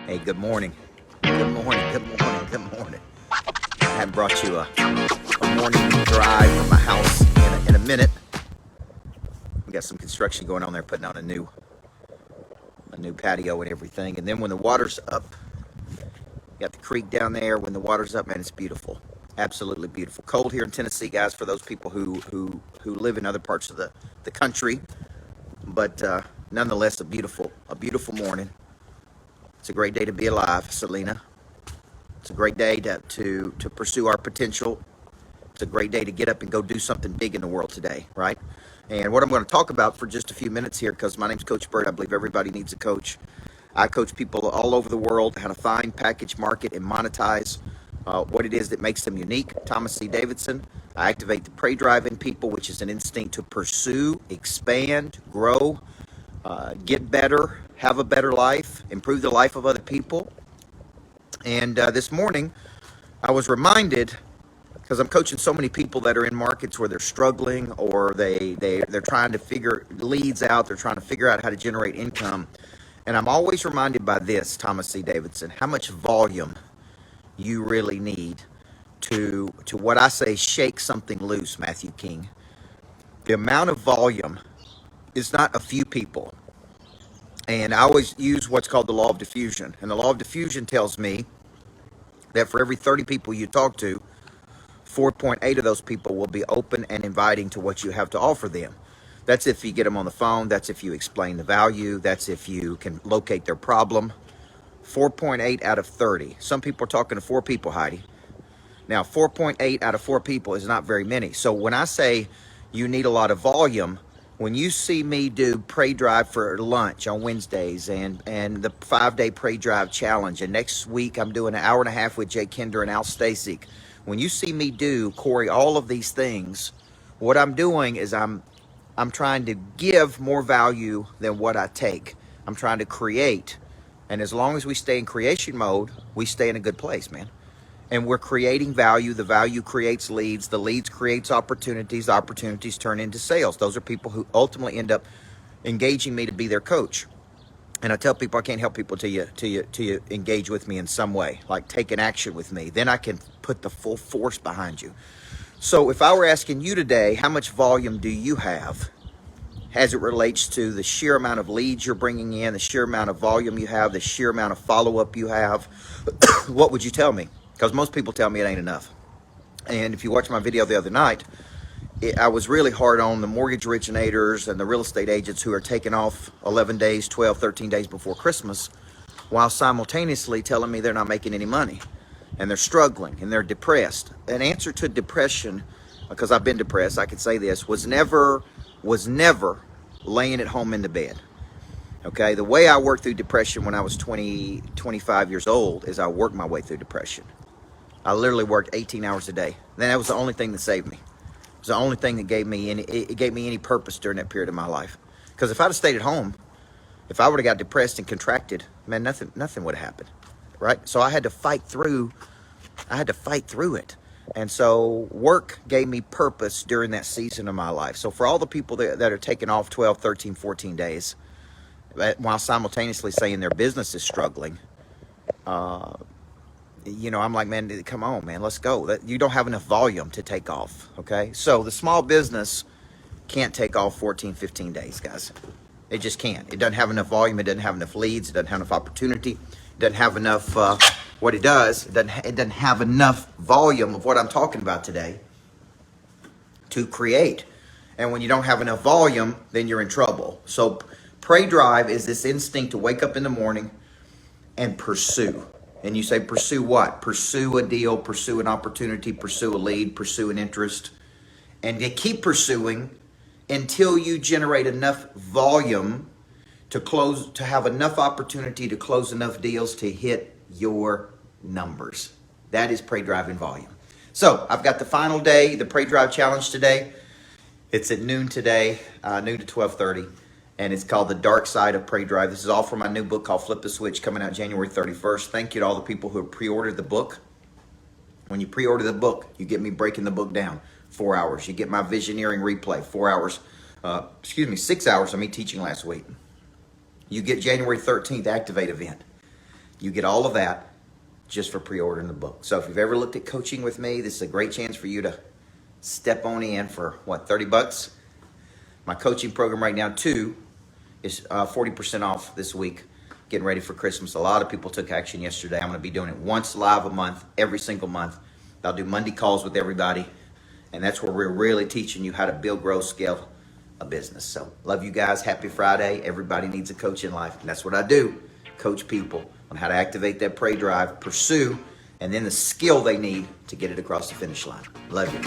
Hey, good morning. Good morning. Good morning. Good morning. I haven't brought you a morning drive from my house in a minute. We got some construction going on there, putting on a new patio and everything. And then when the water's up, you got the creek down there. When the water's up, man, it's beautiful. Absolutely beautiful. Cold here in Tennessee, guys, for those people who live in other parts of the country. But nonetheless, a beautiful morning. It's a great day to be alive, Selena. It's a great day to pursue our potential. It's a great day to get up and go do something big in the world today, right? And what I'm going to talk about for just a few minutes here, because my name's Coach Burt. I believe everybody needs a coach. I coach people all over the world how to find, package, market, and monetize what it is that makes them unique. Thomas C. Davidson. I activate the prey drive in people, which is an instinct to pursue, expand, grow, get better, have a better life, improve the life of other people. And this morning, I was reminded, because I'm coaching so many people that are in markets where they're struggling, or they're trying to figure leads out, they're trying to figure out how to generate income. And I'm always reminded by this, Thomas C. Davidson, how much volume you really need to what I say, shake something loose, Matthew King. The amount of volume is not a few people. And I always use what's called the law of diffusion. And the law of diffusion tells me that for every 30 people you talk to, 4.8 of those people will be open and inviting to what you have to offer them. That's if you get them on the phone. That's if you explain the value. That's if you can locate their problem. 4.8 out of 30. Some people are talking to 4 people, Heidi. Now, 4.8 out of 4 people is not very many. So when I say you need a lot of volume, when you see me do Pray Drive for lunch on Wednesdays and the 5-day Pray Drive challenge, and next week I'm doing an hour and a half with Jay Kinder and Al Stasic. When you see me do, Corey, all of these things, what I'm doing is I'm trying to give more value than what I take. I'm trying to create. And as long as we stay in creation mode, we stay in a good place, man. And we're creating value. The value creates leads. The leads creates opportunities. The opportunities turn into sales. Those are people who ultimately end up engaging me to be their coach. And I tell people I can't help people till you engage with me in some way, like take an action with me. Then I can put the full force behind you. So if I were asking you today, how much volume do you have as it relates to the sheer amount of leads you're bringing in, the sheer amount of volume you have, the sheer amount of follow-up you have, what would you tell me? Because most people tell me it ain't enough. And if you watched my video the other night, I was really hard on the mortgage originators and the real estate agents who are taking off 11 days, 12, 13 days before Christmas, while simultaneously telling me they're not making any money and they're struggling and they're depressed. An answer to depression, because I've been depressed, I can say this, was never laying at home in the bed. Okay, the way I worked through depression when I was 20, 25 years old is I worked my way through depression. I literally worked 18 hours a day. Then that was the only thing that saved me. It was the only thing that gave me any purpose during that period of my life. Because if I'd have stayed at home, if I would have got depressed and contracted, man, nothing would have happened, right? So I had to fight through it. And so work gave me purpose during that season of my life. So for all the people that are taking off 12, 13, 14 days, while simultaneously saying their business is struggling, I'm like, man, come on, man, let's go. You don't have enough volume to take off, okay? So the small business can't take off 14, 15 days, guys. It just can't. It doesn't have enough volume. It doesn't have enough leads. It doesn't have enough opportunity. It doesn't have enough, what it does, it doesn't have enough volume of what I'm talking about today to create. And when you don't have enough volume, then you're in trouble. So Pray Drive is this instinct to wake up in the morning and pursue. And you say, pursue what? Pursue a deal, pursue an opportunity, pursue a lead, pursue an interest. And you keep pursuing until you generate enough volume to have enough opportunity to close enough deals to hit your numbers. That is Pray Drive in volume. So I've got the final day, the Pray Drive challenge today. It's at noon today, noon to 12:30. And it's called The Dark Side of Pray Drive. This is all from my new book called Flip the Switch, coming out January 31st. Thank you to all the people who have pre-ordered the book. When you pre-order the book, you get me breaking the book down 4 hours. You get my visioneering replay, 4 hours, 6 hours of me teaching last week. You get January 13th Activate event. You get all of that just for pre-ordering the book. So if you've ever looked at coaching with me, this is a great chance for you to step on in for, what, 30 bucks? My coaching program right now, too, is 40% off this week, getting ready for Christmas. A lot of people took action yesterday. I'm going to be doing it once live a month, every single month. I'll do Monday calls with everybody, and that's where we're really teaching you how to build, grow, scale a business. So love you guys. Happy Friday. Everybody needs a coach in life, and that's what I do, coach people on how to activate that prey drive, pursue, and then the skill they need to get it across the finish line. Love you.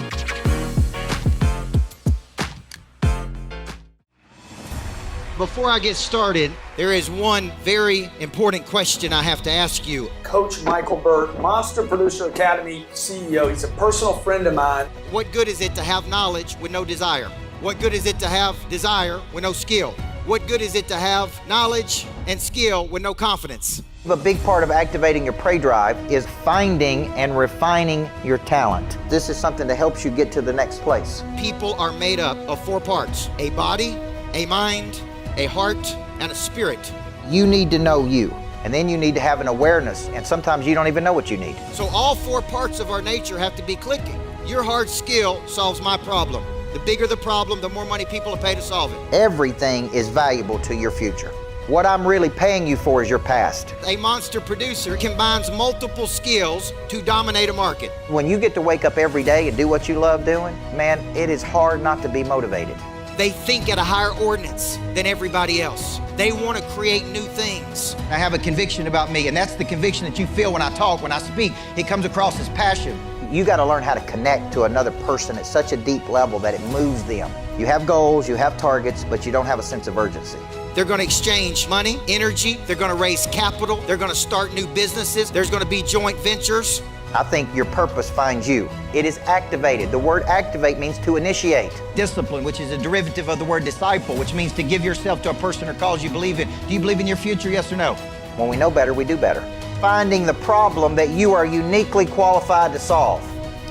Before I get started, there is one very important question I have to ask you. Coach Micheal Burt, Monster Producer Academy CEO. He's a personal friend of mine. What good is it to have knowledge with no desire? What good is it to have desire with no skill? What good is it to have knowledge and skill with no confidence? A big part of activating your prey drive is finding and refining your talent. This is something that helps you get to the next place. People are made up of 4 parts: a body, a mind, a heart, and a spirit. You need to know you, and then you need to have an awareness, and sometimes you don't even know what you need. So all 4 parts of our nature have to be clicking. Your hard skill solves my problem. The bigger the problem, the more money people will pay to solve it. Everything is valuable to your future. What I'm really paying you for is your past. A monster producer combines multiple skills to dominate a market. When you get to wake up every day and do what you love doing, man, it is hard not to be motivated. They think at a higher ordinance than everybody else. They want to create new things. I have a conviction about me, and that's the conviction that you feel when I talk, when I speak. It comes across as passion. You got to learn how to connect to another person at such a deep level that it moves them. You have goals, you have targets, but you don't have a sense of urgency. They're going to exchange money, energy. They're going to raise capital. They're going to start new businesses. There's going to be joint ventures. I think your purpose finds you. It is activated. The word activate means to initiate. Discipline, which is a derivative of the word disciple, which means to give yourself to a person or cause you believe in. Do you believe in your future, yes or no? When we know better, we do better. Finding the problem that you are uniquely qualified to solve,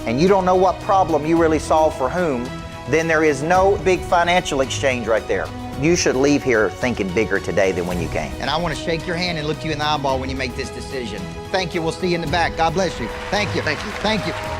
and you don't know what problem you really solve for whom, then there is no big financial exchange right there. You should leave here thinking bigger today than when you came. And I want to shake your hand and look you in the eyeball when you make this decision. Thank you. We'll see you in the back. God bless you. Thank you. Thank you. Thank you.